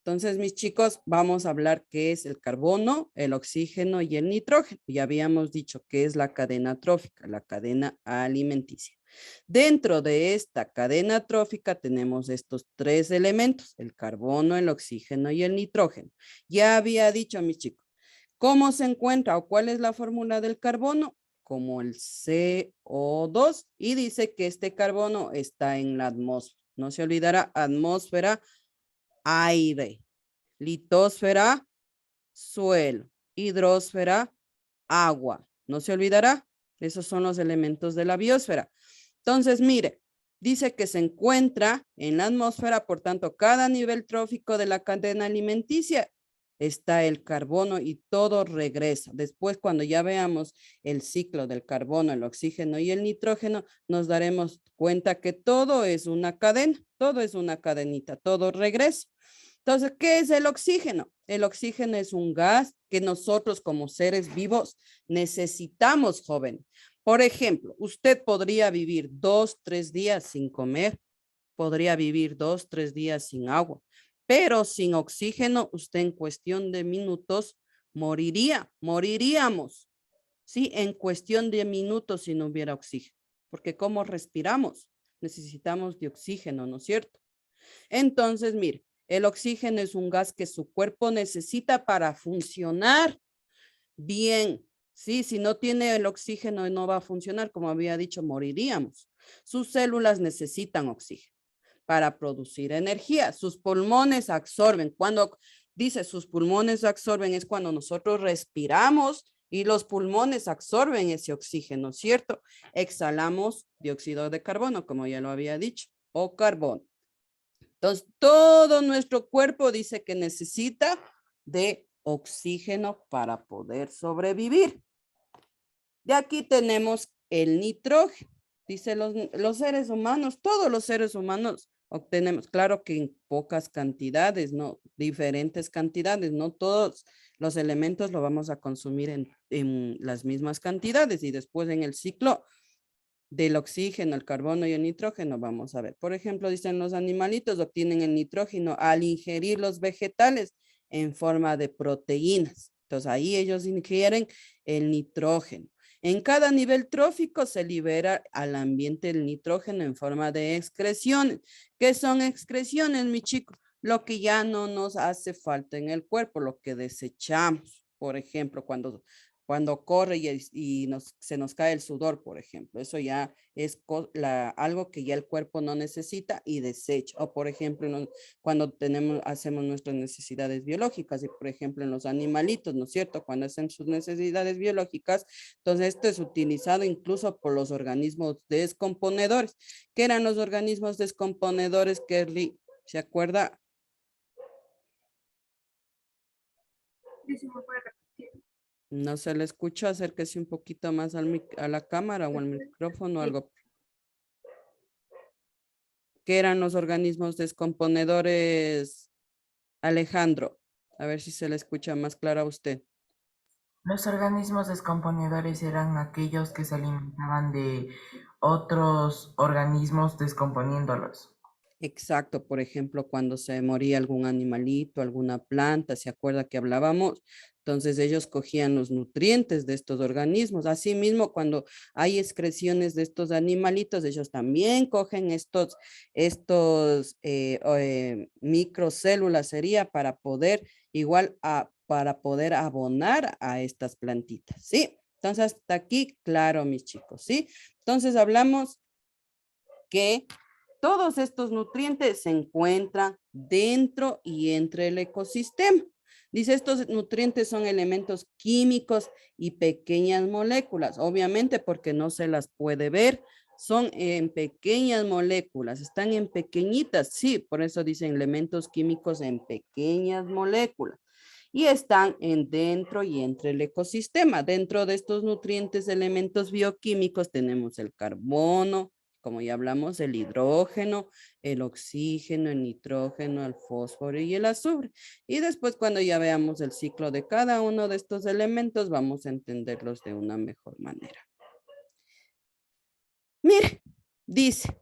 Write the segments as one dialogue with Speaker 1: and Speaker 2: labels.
Speaker 1: Entonces, mis chicos, vamos a hablar qué es el carbono, el oxígeno y el nitrógeno. Ya habíamos dicho qué es la cadena trófica, la cadena alimenticia. Dentro de esta cadena trófica tenemos estos tres elementos, el carbono, el oxígeno y el nitrógeno. Ya había dicho, mis chicos, ¿cómo se encuentra o cuál es la fórmula del carbono? Como el CO2 y dice que este carbono está en la atmósfera. No se olvidará, atmósfera, aire, litosfera, suelo, hidrosfera, agua. No se olvidará, esos son los elementos de la biosfera. Entonces, mire, dice que se encuentra en la atmósfera, por tanto, cada nivel trófico de la cadena alimenticia está el carbono y todo regresa. Después, cuando ya veamos el ciclo del carbono, el oxígeno y el nitrógeno, nos daremos cuenta que todo es una cadena, todo es una cadenita, todo regresa. Entonces, ¿qué es el oxígeno? El oxígeno es un gas que nosotros como seres vivos necesitamos, joven. Por ejemplo, usted podría vivir 2, 3 días sin comer, podría vivir 2, 3 días sin agua, pero sin oxígeno, usted en cuestión de minutos moriríamos, ¿sí? En cuestión de minutos si no hubiera oxígeno, porque ¿cómo respiramos? Necesitamos de oxígeno, ¿no es cierto? Entonces, mire, el oxígeno es un gas que su cuerpo necesita para funcionar bien. Sí, si no tiene el oxígeno no va a funcionar, como había dicho, moriríamos. Sus células necesitan oxígeno para producir energía. Sus pulmones absorben. Cuando dice sus pulmones absorben es cuando nosotros respiramos y los pulmones absorben ese oxígeno, ¿cierto? Exhalamos dióxido de carbono, como ya lo había dicho, o carbono. Entonces, todo nuestro cuerpo dice que necesita de oxígeno para poder sobrevivir. De aquí tenemos el nitrógeno. Dice los seres humanos, todos los seres humanos obtenemos, claro que en pocas cantidades, no, diferentes cantidades, no todos los elementos lo vamos a consumir en las mismas cantidades y después en el ciclo del oxígeno, el carbono y el nitrógeno, vamos a ver. Por ejemplo, dicen los animalitos obtienen el nitrógeno al ingerir los vegetales en forma de proteínas. Entonces ahí ellos ingieren el nitrógeno. En cada nivel trófico se libera al ambiente el nitrógeno en forma de excreciones. ¿Qué son excreciones, mi chico? Lo que ya no nos hace falta en el cuerpo, lo que desechamos. Por ejemplo, cuando corre y se nos cae el sudor, por ejemplo. Eso ya es algo que ya el cuerpo no necesita y desecha. O por ejemplo, cuando hacemos nuestras necesidades biológicas y por ejemplo en los animalitos, ¿no es cierto? Cuando hacen sus necesidades biológicas, entonces esto es utilizado incluso por los organismos descomponedores. ¿Qué eran los organismos descomponedores, Kerly? ¿Se acuerda? No se le escucha, acérquese un poquito más a la cámara o al micrófono o algo. ¿Qué eran los organismos descomponedores, Alejandro? A ver si se le escucha más claro a usted.
Speaker 2: Los organismos descomponedores eran aquellos que se alimentaban de otros organismos descomponiéndolos.
Speaker 1: Exacto, por ejemplo, cuando se moría algún animalito, alguna planta, ¿se acuerda que hablábamos? Entonces ellos cogían los nutrientes de estos organismos. Asimismo, cuando hay excreciones de estos animalitos, ellos también cogen estos microcélulas, sería para poder para poder abonar a estas plantitas, ¿sí? Entonces hasta aquí, claro, mis chicos, ¿sí? Entonces hablamos que todos estos nutrientes se encuentran dentro y entre el ecosistema. Dice, estos nutrientes son elementos químicos y pequeñas moléculas, obviamente porque no se las puede ver, son en pequeñas moléculas, están en pequeñitas, sí, por eso dicen elementos químicos en pequeñas moléculas. Y están en dentro y entre el ecosistema. Dentro de estos nutrientes, elementos bioquímicos, tenemos el carbono, como ya hablamos, el hidrógeno, el oxígeno, el nitrógeno, el fósforo y el azufre. Y después cuando ya veamos el ciclo de cada uno de estos elementos, vamos a entenderlos de una mejor manera. Mire, dice,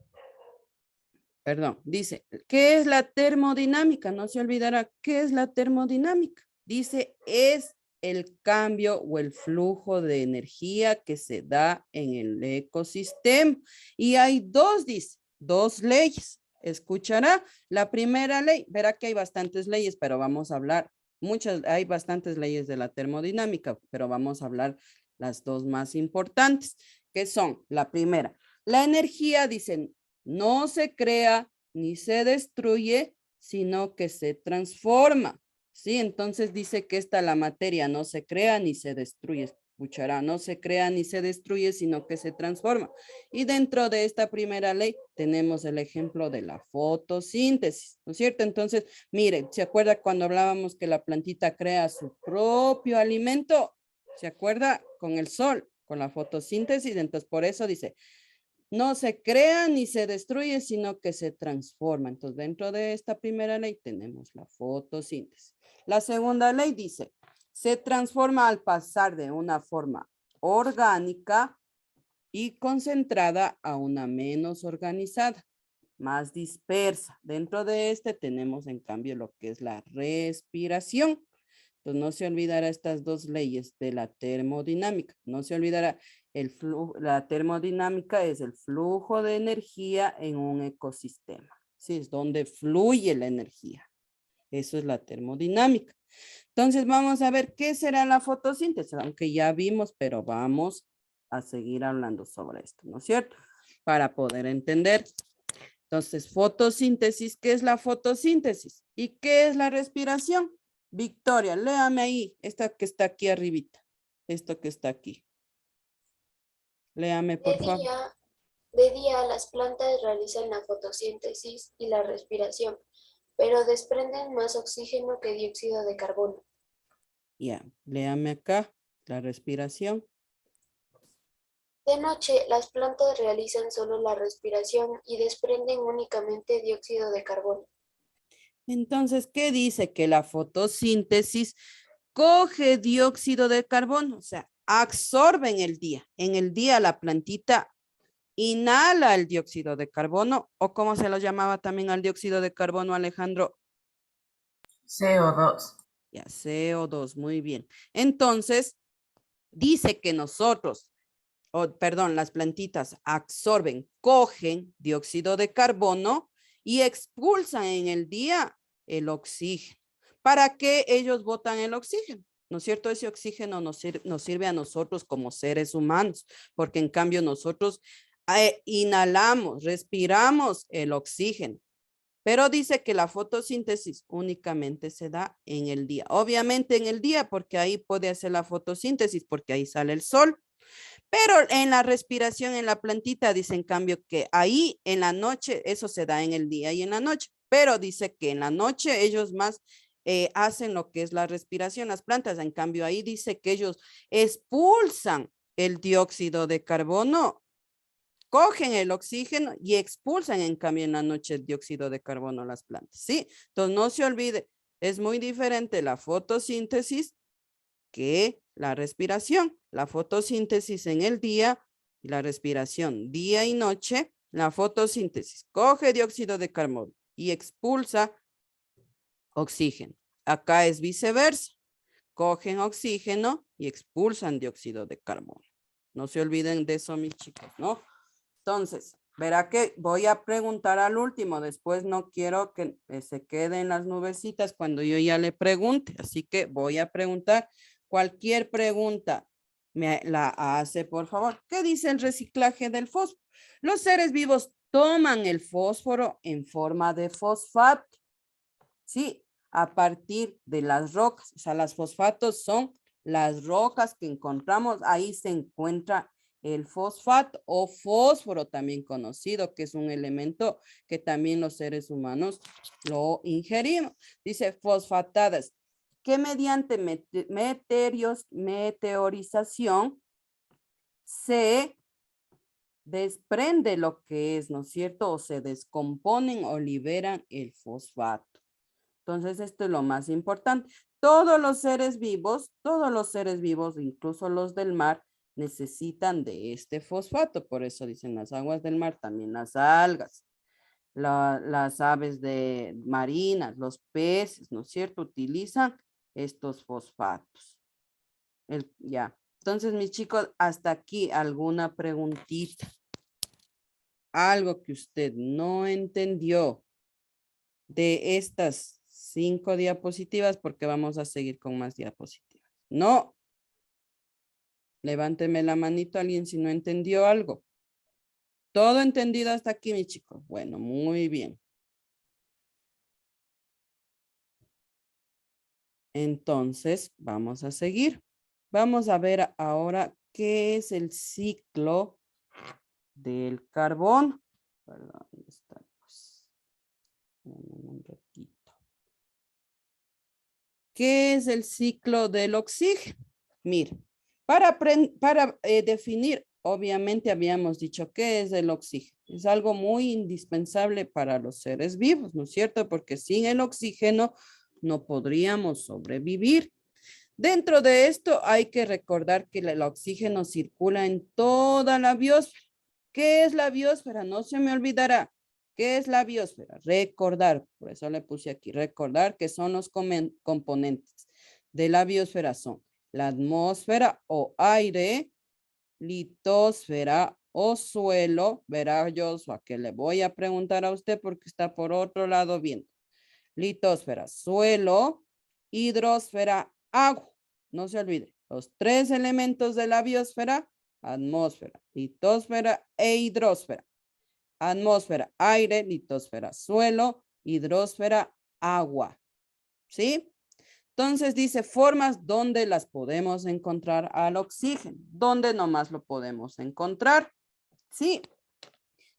Speaker 1: perdón, dice, ¿qué es la termodinámica? No se olvidará, ¿qué es la termodinámica? Dice, es el cambio o el flujo de energía que se da en el ecosistema. Y hay dos, dice, dos leyes. Escuchará la primera ley, verá que hay bastantes leyes, pero vamos a hablar, hay bastantes leyes de la termodinámica, pero vamos a hablar las dos más importantes, que son la primera, la energía, dicen, no se crea ni se destruye, sino que se transforma. ¿Sí? Entonces dice que la materia no se crea ni se destruye. Escuchará, no se crea ni se destruye, sino que se transforma. Y dentro de esta primera ley tenemos el ejemplo de la fotosíntesis, ¿no es cierto? Entonces, miren, ¿se acuerda cuando hablábamos que la plantita crea su propio alimento? ¿Se acuerda? Con el sol, con la fotosíntesis. Entonces, por eso dice, no se crea ni se destruye, sino que se transforma. Entonces, dentro de esta primera ley tenemos la fotosíntesis. La segunda ley dice, se transforma al pasar de una forma orgánica y concentrada a una menos organizada, más dispersa. Dentro de este tenemos en cambio lo que es la respiración. Entonces no se olvidará estas dos leyes de la termodinámica. No se olvidará la termodinámica es el flujo de energía en un ecosistema. Sí, es donde fluye la energía. Eso es la termodinámica. Entonces vamos a ver qué será la fotosíntesis, aunque ya vimos, pero vamos a seguir hablando sobre esto, ¿no es cierto? Para poder entender. Entonces, fotosíntesis, ¿qué es la fotosíntesis? ¿Y qué es la respiración? Victoria, léame ahí, esta que está aquí arribita, esto que está aquí. Léame, por favor.
Speaker 3: De día, las plantas realizan la fotosíntesis y la respiración, pero desprenden más oxígeno que dióxido de carbono.
Speaker 1: Ya, léame acá, la respiración.
Speaker 3: De noche, las plantas realizan solo la respiración y desprenden únicamente dióxido de carbono.
Speaker 1: Entonces, ¿qué dice? Que la fotosíntesis coge dióxido de carbono, o sea, absorbe en el día. En el día la plantita inhala el dióxido de carbono, o como se lo llamaba también al dióxido de carbono, Alejandro.
Speaker 2: CO2.
Speaker 1: Ya, CO2, muy bien. Entonces, dice que nosotros, perdón, las plantitas absorben, cogen dióxido de carbono y expulsan en el día el oxígeno. ¿Para qué ellos botan el oxígeno? ¿No es cierto? Ese oxígeno nos sirve a nosotros como seres humanos, porque en cambio nosotros inhalamos, respiramos el oxígeno. Pero dice que la fotosíntesis únicamente se da en el día. Obviamente en el día, porque ahí puede hacer la fotosíntesis, porque ahí sale el sol. Pero en la respiración, en la plantita, dice en cambio que ahí en la noche, eso se da en el día y en la noche. Pero dice que en la noche ellos más hacen lo que es la respiración, las plantas. En cambio ahí dice que ellos expulsan el dióxido de carbono, cogen el oxígeno y expulsan en cambio en la noche el dióxido de carbono a las plantas, ¿sí? Entonces no se olvide, es muy diferente la fotosíntesis que la respiración. La fotosíntesis en el día y la respiración día y noche. La fotosíntesis coge dióxido de carbono y expulsa oxígeno. Acá es viceversa. Cogen oxígeno y expulsan dióxido de carbono. No se olviden de eso, mis chicos, ¿no? Entonces, verá que voy a preguntar al último, después no quiero que se quede en las nubecitas cuando yo ya le pregunte, así que voy a preguntar cualquier pregunta. Me la hace, por favor. ¿Qué dice el reciclaje del fósforo? Los seres vivos toman el fósforo en forma de fosfato, ¿sí? A partir de las rocas, o sea, los fosfatos son las rocas que encontramos, ahí se encuentra el fosfato o fósforo también conocido, que es un elemento que también los seres humanos lo ingerimos. Dice fosfatadas, que mediante meteorización se desprende lo que es, ¿no es cierto? O se descomponen o liberan el fosfato. Entonces, esto es lo más importante. Todos los seres vivos, incluso los del mar, necesitan de este fosfato. Por eso dicen las aguas del mar, también las algas. las aves de marinas, los peces, ¿no es cierto? Utilizan estos fosfatos. Ya. Entonces, mis chicos, hasta aquí alguna preguntita. Algo que usted no entendió de estas 5 diapositivas, porque vamos a seguir con más diapositivas. No. Levánteme la manito alguien si no entendió algo. ¿Todo entendido hasta aquí, mis chicos? Bueno, muy bien. Entonces, vamos a seguir. Vamos a ver ahora qué es el ciclo del carbón. Perdón, ¿dónde está? Pues, un ratito. ¿Qué es el ciclo del oxígeno? Mire, para definir, obviamente habíamos dicho qué es el oxígeno. Es algo muy indispensable para los seres vivos, ¿no es cierto? Porque sin el oxígeno no podríamos sobrevivir. Dentro de esto hay que recordar que el oxígeno circula en toda la biosfera. ¿Qué es la biosfera? No se me olvidará. ¿Qué es la biosfera? Recordar, por eso le puse aquí, recordar que son los componentes de la biosfera son la atmósfera o aire, litosfera o suelo. Verá, Joshua, que le voy a preguntar a usted porque está por otro lado viendo. Litosfera, suelo, hidrosfera, agua. No se olvide, los 3 elementos de la biosfera, atmósfera, litosfera e hidrosfera. Atmósfera, aire, litosfera, suelo, hidrosfera, agua. ¿Sí? Entonces dice formas donde las podemos encontrar al oxígeno. ¿Dónde nomás lo podemos encontrar? Sí.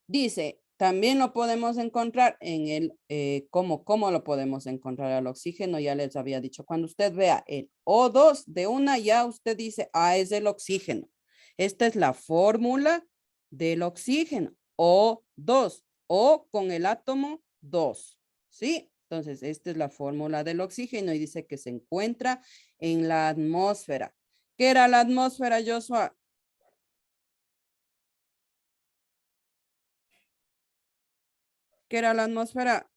Speaker 1: Dice, también lo podemos encontrar en el, ¿cómo lo podemos encontrar al oxígeno? Ya les había dicho, cuando usted vea el O2 de una, ya usted dice, es el oxígeno. Esta es la fórmula del oxígeno, O2, O con el átomo 2, ¿sí? Entonces, esta es la fórmula del oxígeno y dice que se encuentra en la atmósfera. ¿Qué era la atmósfera, Joshua? ¿Qué era la atmósfera?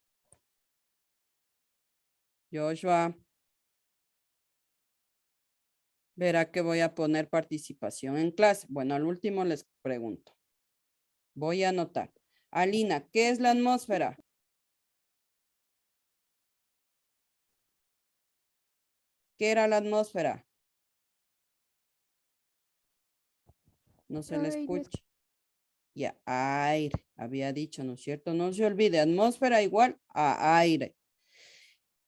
Speaker 1: Joshua. Verá que voy a poner participación en clase. Bueno, al último les pregunto. Voy a anotar. Alina, ¿qué es la atmósfera? ¿Qué era la atmósfera? No se le escucha. Ya, aire. Había dicho, ¿no es cierto? No se olvide, atmósfera igual a aire.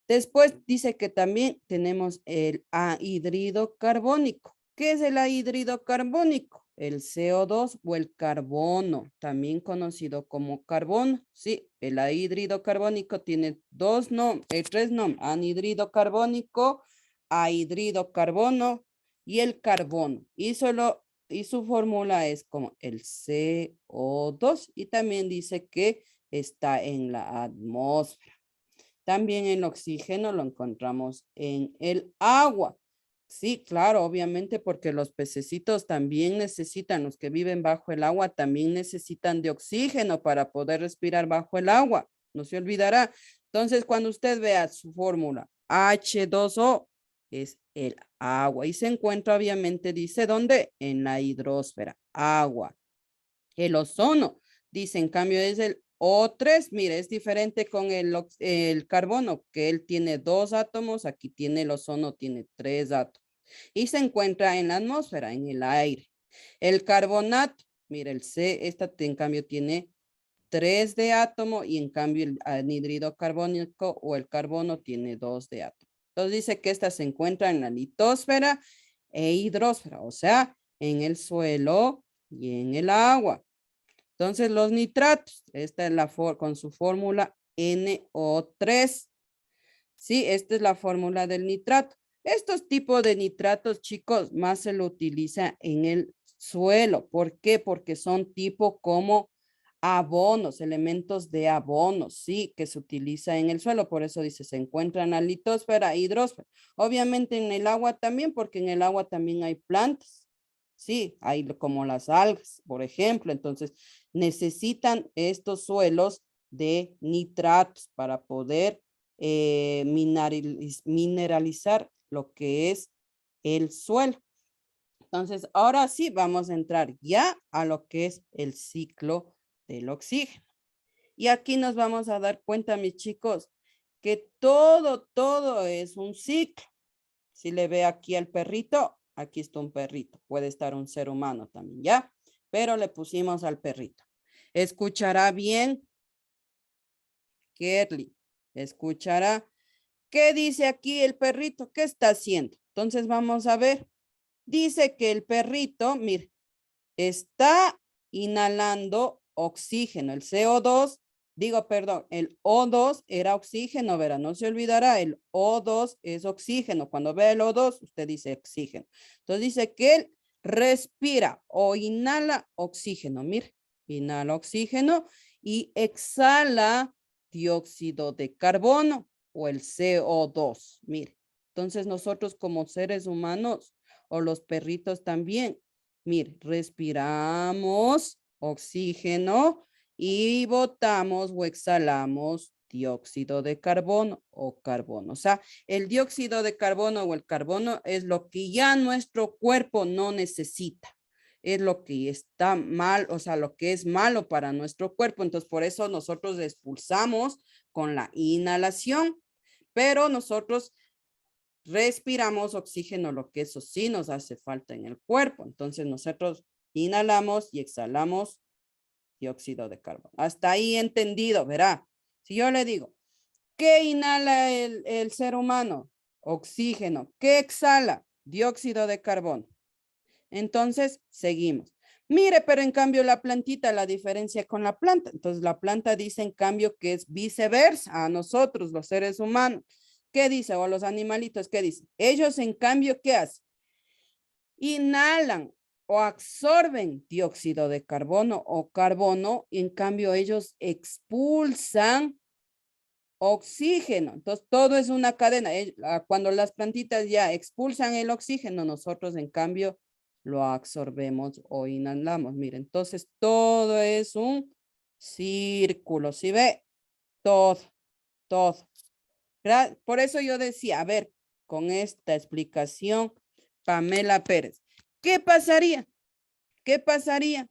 Speaker 1: Después dice que también tenemos el anhídrido carbónico. ¿Qué es el anhídrido carbónico? El CO2 o el carbono, también conocido como carbono. Sí, el anhídrido carbónico tiene tres nombres, anhídrido carbónico, anhídrido carbono y el carbono. Y su fórmula es como el CO2 y también dice que está en la atmósfera. También el oxígeno lo encontramos en el agua. Sí, claro, obviamente porque los pececitos también necesitan, los que viven bajo el agua también necesitan de oxígeno para poder respirar bajo el agua. No se olvidará. Entonces, cuando usted vea su fórmula H2O, es el agua y se encuentra obviamente, dice, ¿dónde? En la hidrosfera, agua. El ozono, dice, en cambio es el O3, mire, es diferente con el carbono, que él tiene 2 átomos, aquí tiene el ozono, tiene 3 átomos. Y se encuentra en la atmósfera, en el aire. El carbonato, mire, el C, en cambio tiene 3 de átomo y en cambio el anhídrido carbónico o el carbono tiene 2 de átomo. Entonces dice que esta se encuentra en la litosfera e hidrosfera, o sea, en el suelo y en el agua. Entonces los nitratos, esta es con su fórmula NO3. Sí, esta es la fórmula del nitrato. Estos tipos de nitratos, chicos, más se lo utiliza en el suelo. ¿Por qué? Porque son tipo como abonos, elementos de abonos, sí, que se utiliza en el suelo. Por eso dice, se encuentra en la litosfera, hidrosfera. Obviamente en el agua también, porque en el agua también hay plantas. Sí, hay como las algas, por ejemplo. Entonces, necesitan estos suelos de nitratos para poder mineralizar lo que es el suelo. Entonces, ahora sí vamos a entrar ya a lo que es el ciclo del oxígeno. Y aquí nos vamos a dar cuenta, mis chicos, que todo es un ciclo. Si le ve aquí al perrito, aquí está un perrito. Puede estar un ser humano también, ¿ya? Pero le pusimos al perrito. Escuchará bien, Kerly. Escuchará. ¿Qué dice aquí el perrito? ¿Qué está haciendo? Entonces vamos a ver. Dice que el perrito, mire, está inhalando oxígeno, el CO2, digo, perdón, el O2 era oxígeno, verá, no se olvidará, el O2 es oxígeno. Cuando ve el O2, usted dice oxígeno. Entonces dice que él respira o inhala oxígeno, mire, inhala oxígeno y exhala dióxido de carbono o el CO2, mire. Entonces nosotros como seres humanos o los perritos también, mire, respiramos oxígeno y botamos o exhalamos dióxido de carbono o carbono. O sea, el dióxido de carbono o el carbono es lo que ya nuestro cuerpo no necesita. Es lo que está mal, o sea, lo que es malo para nuestro cuerpo. Entonces, por eso nosotros expulsamos con la inhalación, pero nosotros respiramos oxígeno, lo que eso sí nos hace falta en el cuerpo. Entonces nosotros inhalamos y exhalamos dióxido de carbono. Hasta ahí entendido, verá. Si yo le digo, ¿qué inhala el ser humano? Oxígeno. ¿Qué exhala? Dióxido de carbono. Entonces, seguimos. Mire, pero en cambio la plantita, la diferencia con la planta. Entonces, la planta dice en cambio que es viceversa a nosotros, los seres humanos. ¿Qué dice? O los animalitos, ¿qué dice? Ellos en cambio, ¿qué hacen? Inhalan o absorben dióxido de carbono o carbono, y en cambio ellos expulsan oxígeno. Entonces, todo es una cadena. Cuando las plantitas ya expulsan el oxígeno, nosotros en cambio lo absorbemos o inhalamos. Miren, entonces todo es un círculo. ¿Sí ve? Todo, todo. Por eso yo decía, a ver, con esta explicación, Pamela Pérez, ¿qué pasaría? ¿Qué pasaría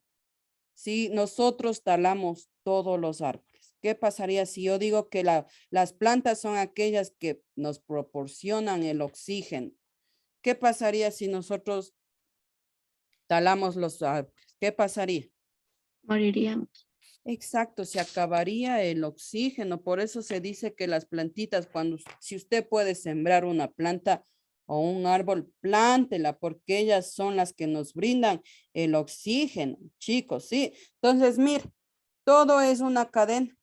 Speaker 1: si nosotros talamos todos los árboles? ¿Qué pasaría si yo digo que las plantas son aquellas que nos proporcionan el oxígeno? ¿Qué pasaría si nosotros talamos los árboles? ¿Qué pasaría?
Speaker 4: Moriríamos.
Speaker 1: Exacto, se acabaría el oxígeno. Por eso se dice que las plantitas, si usted puede sembrar una planta o un árbol, plántela, porque ellas son las que nos brindan el oxígeno, chicos, ¿sí? Entonces, mire, todo es una cadena.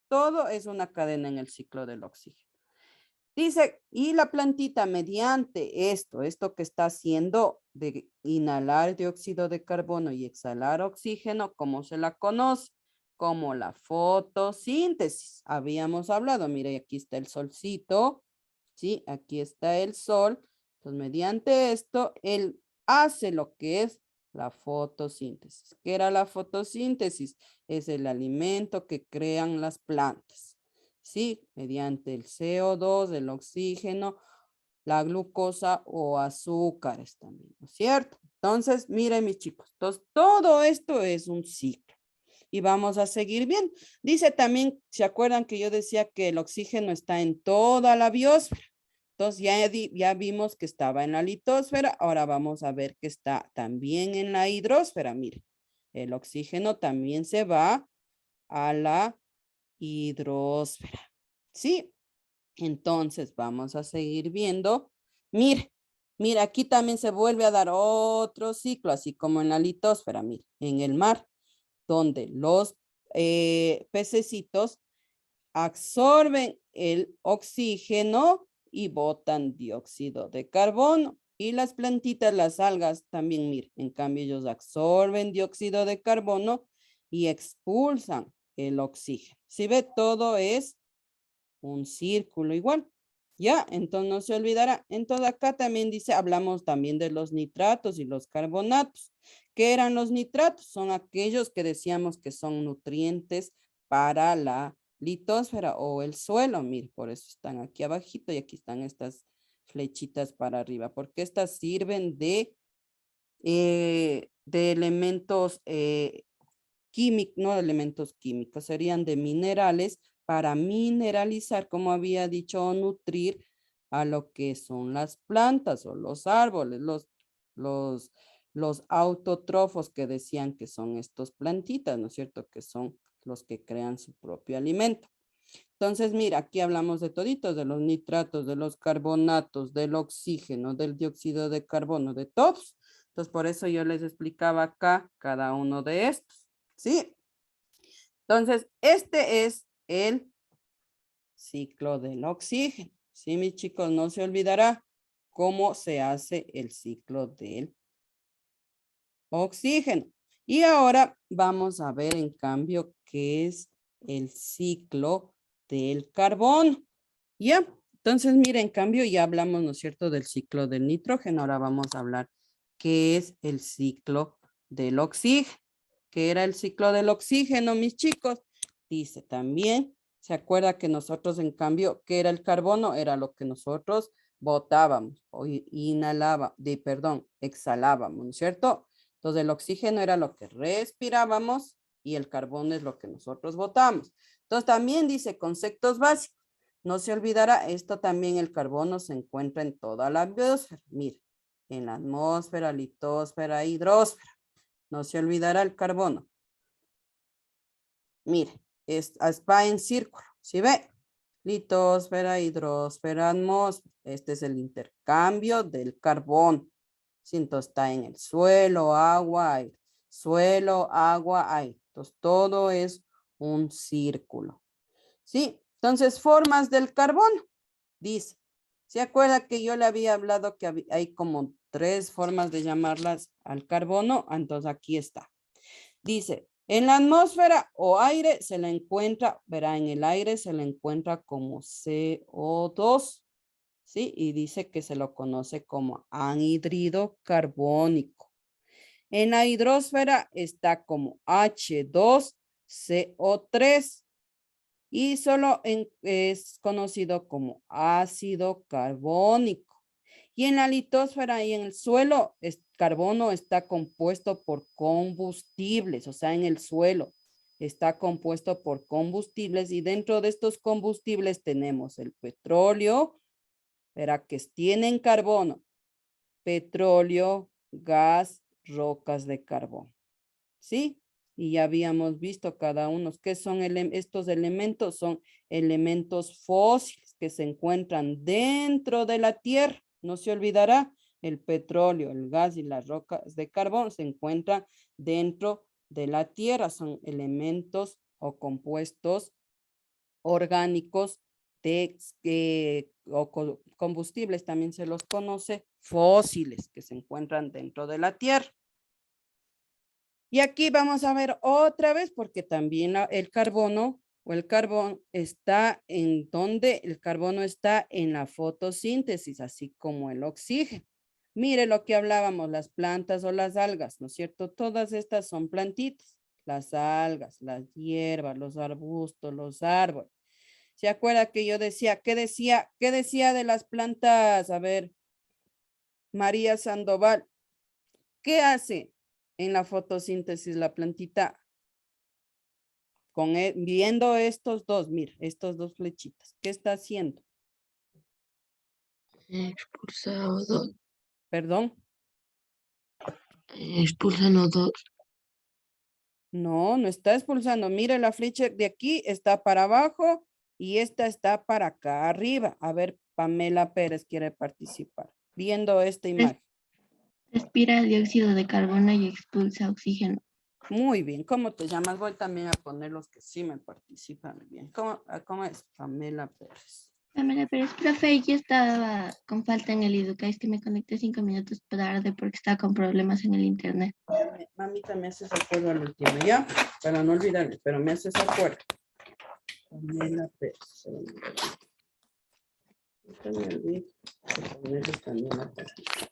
Speaker 1: Todo es una cadena en el ciclo del oxígeno. Dice, y la plantita mediante esto que está haciendo de inhalar dióxido de carbono y exhalar oxígeno, ¿cómo se la conoce? Como la fotosíntesis. Habíamos hablado, mire, aquí está el solcito, ¿sí? Aquí está el sol. Entonces, mediante esto, él hace lo que es la fotosíntesis. ¿Qué era la fotosíntesis? Es el alimento que crean las plantas. Sí, mediante el CO2, el oxígeno, la glucosa o azúcares también, ¿no es cierto? Entonces, miren mis chicos, entonces, todo esto es un ciclo y vamos a seguir bien. Dice también, ¿se acuerdan que yo decía que el oxígeno está en toda la biosfera? Entonces, ya vimos que estaba en la litosfera, ahora vamos a ver que está también en la hidrosfera. Mire, el oxígeno también se va a la hidrosfera. ¿Sí? Entonces vamos a seguir viendo. Mire, mira, aquí también se vuelve a dar otro ciclo, así como en la litosfera, mire, en el mar, donde los pececitos absorben el oxígeno y botan dióxido de carbono. Y las plantitas, las algas también, mire, en cambio ellos absorben dióxido de carbono y expulsan el oxígeno. Si ve, todo es un círculo igual. Ya, entonces no se olvidará. Entonces acá también dice, hablamos también de los nitratos y los carbonatos. ¿Qué eran los nitratos? Son aquellos que decíamos que son nutrientes para la litosfera o el suelo. Mire, por eso están aquí abajito y aquí están estas flechitas para arriba, porque estas sirven de elementos químicos, no de elementos químicos, serían de minerales para mineralizar, como había dicho, o nutrir a lo que son las plantas o los árboles, los, los autótrofos que decían que son estos plantitas, ¿no es cierto? Que son los que crean su propio alimento. Entonces, mira, aquí hablamos de toditos, de los nitratos, de los carbonatos, del oxígeno, del dióxido de carbono, de todos. Entonces, por eso yo les explicaba acá cada uno de estos, ¿sí? Entonces, este es el ciclo del oxígeno. Sí, mis chicos, no se olvidará cómo se hace el ciclo del oxígeno. Y ahora vamos a ver, en cambio, qué es el ciclo del carbono. ¿Ya? Entonces, mira, en cambio ya hablamos, ¿no es cierto?, del ciclo del nitrógeno. Ahora vamos a hablar qué es el ciclo del oxígeno. ¿Qué era el ciclo del oxígeno, mis chicos? Dice también, ¿se acuerda que nosotros, en cambio, qué era el carbono? Era lo que nosotros botábamos o exhalábamos, ¿no es cierto? Entonces, el oxígeno era lo que respirábamos y el carbono es lo que nosotros botamos. Entonces, también dice conceptos básicos. No se olvidará, esto también, el carbono se encuentra en toda la biosfera. Mira, en la atmósfera, litosfera, hidrosfera. No se olvidará el carbono. Mire, va en círculo. ¿Sí ve? Litosfera, hidrosfera, atmósfera. Este es el intercambio del carbono. Sí, entonces está en el suelo, agua, aire. Suelo, agua, aire. Entonces todo es un círculo. ¿Sí? Entonces, formas del carbono. Dice, ¿se acuerda que yo le había hablado que hay como 3 formas de llamarlas al carbono? Entonces aquí está. Dice, en la atmósfera o aire se le encuentra, verá, en el aire se le encuentra como CO2, ¿sí? Y dice que se lo conoce como anhídrido carbónico. En la hidrosfera está como H2CO3. Y solo es conocido como ácido carbónico. Y en la litosfera y en el suelo, carbono está compuesto por combustibles, o sea, en el suelo está compuesto por combustibles y dentro de estos combustibles tenemos el petróleo, verá que tienen carbono, petróleo, gas, rocas de carbón. ¿Sí? Y ya habíamos visto cada uno. ¿Qué son estos elementos? Son elementos fósiles que se encuentran dentro de la tierra. No se olvidará, el petróleo, el gas y las rocas de carbón se encuentran dentro de la tierra. Son elementos o compuestos orgánicos o combustibles, también se los conoce fósiles, que se encuentran dentro de la tierra. Y aquí vamos a ver otra vez, porque también el carbono o el carbón está en donde el carbono está en la fotosíntesis, así como el oxígeno. Mire lo que hablábamos, las plantas o las algas, ¿no es cierto? Todas estas son plantitas, las algas, las hierbas, los arbustos, los árboles. ¿Se acuerda que yo decía, qué decía de las plantas? A ver, María Sandoval, ¿qué hace en la fotosíntesis la plantita? Viendo estos dos, mira, estos dos flechitas, ¿qué está haciendo?
Speaker 4: Expulsa O2.
Speaker 1: Perdón.
Speaker 4: Expulsan O2.
Speaker 1: No, no está expulsando. Mire, la flecha de aquí está para abajo y esta está para acá arriba. A ver, Pamela Pérez quiere participar. Viendo esta imagen.
Speaker 4: Respira dióxido de carbono y expulsa oxígeno.
Speaker 1: Muy bien. ¿Cómo te llamas? Voy también a poner los que sí me participan bien. ¿Cómo es? Pamela Pérez.
Speaker 4: Pamela Pérez, profe, yo estaba con falta en el Educa, es que me conecté 5 minutos tarde porque estaba con problemas en el internet.
Speaker 1: Mamita, me haces acuerdo al último, ¿ya? Para no olvidarme, pero me haces acuerdo. Pamela Pérez. También olvidé de ponerles también la participación.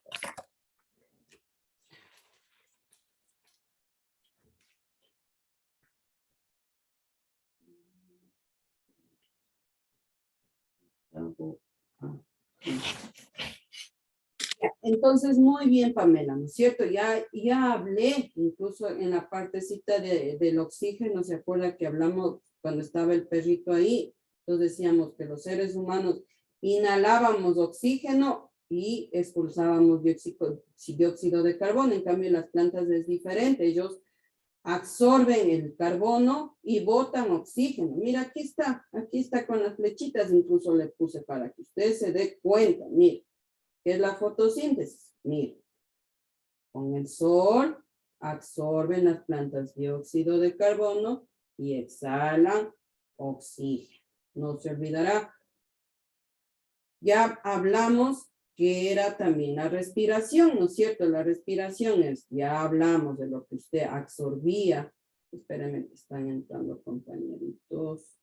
Speaker 1: Entonces, muy bien, Pamela, ¿no es cierto? Ya hablé, incluso en la partecita del oxígeno, ¿se acuerda que hablamos cuando estaba el perrito ahí? Entonces decíamos que los seres humanos inhalábamos oxígeno y expulsábamos dióxido de carbono. En cambio, las plantas es diferente. Ellos absorben el carbono y botan oxígeno. Mira, aquí está con las flechitas, incluso le puse para que usted se dé cuenta. Mira, ¿qué es la fotosíntesis? Mira, con el sol absorben las plantas dióxido de carbono y exhalan oxígeno. No se olvidará. Ya hablamos que era también la respiración, ¿no es cierto? La respiración ya hablamos de lo que usted absorbía. Espérenme que están entrando compañeritos.